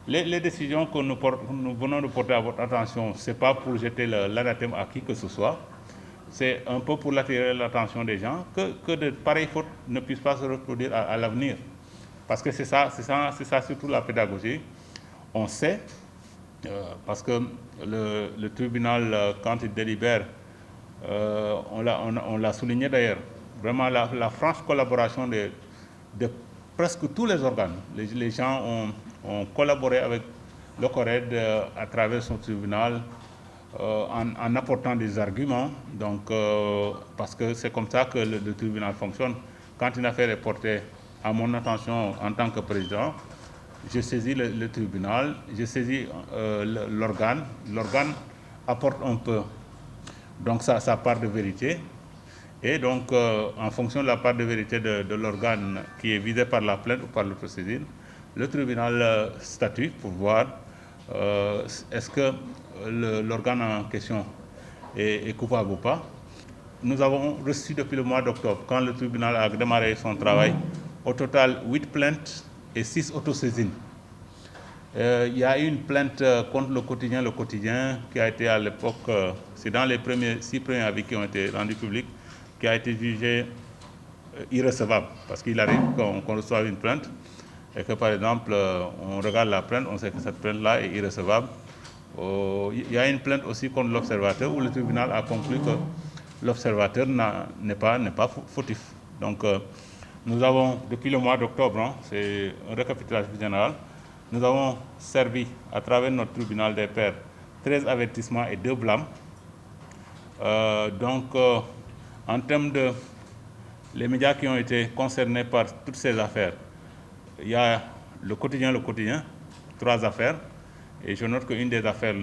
Les décisions que nous venons de porter à votre attention, ce n'est pas pour jeter l'anathème à qui que ce soit. C'est un peu pour attirer l'attention des gens que de pareilles fautes ne puissent pas se reproduire à l'avenir. Parce que c'est ça surtout la pédagogie. On sait, parce que le tribunal, quand il délibère, on l'a souligné d'ailleurs, vraiment la franche collaboration de presque tous les organes. Les gens ont collaboré avec le CORED à travers son tribunal en apportant des arguments. Donc, parce que c'est comme ça que le tribunal fonctionne. Quand une affaire est portée à mon attention en tant que président, je saisis le tribunal, je saisis l'organe. L'organe apporte un peu donc sa part de vérité. Et donc, en fonction de la part de vérité de l'organe qui est visé par la plainte ou par l'autre saisine, le tribunal statue pour voir est-ce que l'organe en question est coupable ou pas. Nous avons reçu depuis le mois d'octobre, quand le tribunal a démarré son travail, au total 8 plaintes et 6 autosaisines. Il y a eu une plainte contre le quotidien, qui a été à l'époque, c'est dans les 6 premiers avis qui ont été rendus publics, qui a été jugé irrecevable, parce qu'il arrive qu'on reçoive une plainte et que, par exemple, on regarde la plainte, on sait que cette plainte-là est irrecevable. Il y a une plainte aussi contre l'observateur où le tribunal a conclu que l'observateur n'est pas fautif. Donc, nous avons, depuis le mois d'octobre, c'est un récapitulatif général, nous avons servi, à travers notre tribunal des pairs, 13 avertissements et 2 blâmes. En termes de les médias qui ont été concernés par toutes ces affaires, il y a le quotidien, 3 affaires. Et je note qu'une des affaires,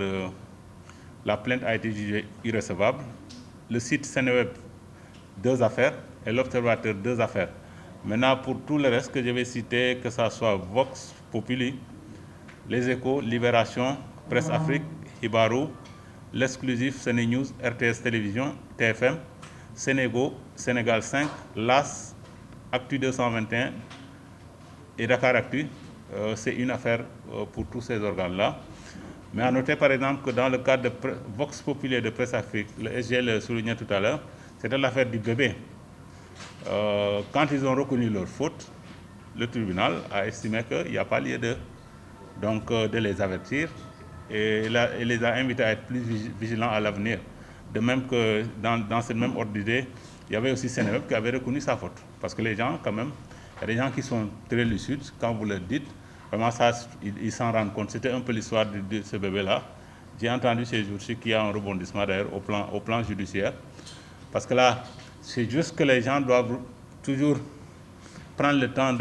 la plainte a été jugée irrecevable. Le site Sénéweb, 2 affaires. Et l'Observateur, 2 affaires. Maintenant, pour tout le reste que je vais citer, que ce soit Vox Populi, Les Échos, Libération, Presse Afrique, Hibarou, L'Exclusif, CNews, RTS Télévision, TFM, Sénégo, Sénégal 5, LAS, Actu 221 et Dakar Actu. C'est une affaire pour tous ces organes-là. Mais à noter par exemple que dans le cadre de Vox Populi de Presse Afrique, le SG le soulignait tout à l'heure, c'était l'affaire du bébé. Quand ils ont reconnu leur faute, le tribunal a estimé qu'il n'y a pas lieu de les avertir et les a invités à être plus vigilants à l'avenir. De même que dans cette même ordre d'idée, il y avait aussi Sénéweb qui avait reconnu sa faute. Parce que les gens, quand même, il y a des gens qui sont très lucides, quand vous leur dites, vraiment ça, ils s'en rendent compte. C'était un peu l'histoire de ce bébé-là. J'ai entendu ces jours-ci qu'il y a un rebondissement d'ailleurs au plan judiciaire. Parce que là, c'est juste que les gens doivent toujours prendre le temps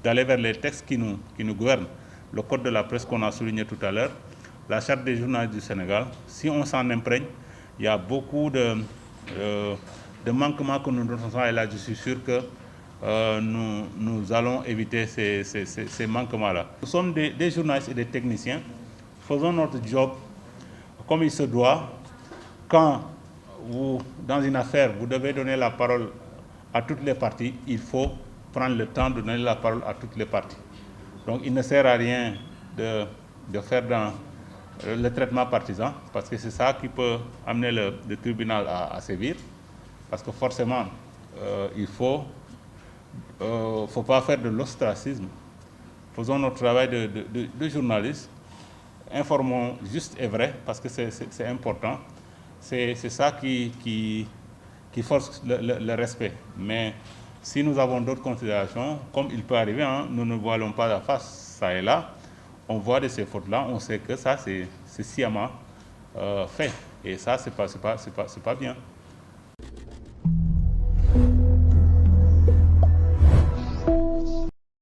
d'aller vers les textes qui nous gouvernent. Le code de la presse qu'on a souligné tout à l'heure, la charte des journalistes du Sénégal. Si on s'en imprègne, il y a beaucoup de manquements que nous notons et là je suis sûr que nous allons éviter ces manquements-là. Nous sommes des journalistes et des techniciens. Faisons notre job comme il se doit. Quand dans une affaire, vous devez donner la parole à toutes les parties, il faut prendre le temps de donner la parole à toutes les parties. Donc il ne sert à rien de faire dans le traitement partisan, parce que c'est ça qui peut amener le tribunal à sévir, parce que forcément, il ne faut pas faire de l'ostracisme. Faisons notre travail de journaliste, informons juste et vrai, parce que c'est important. C'est ça qui force le respect. Mais si nous avons d'autres considérations, comme il peut arriver, nous ne voilons pas la face, ça et là, on voit de ces fautes-là, on sait que ça, c'est sciemment fait. Et ça, c'est pas bien.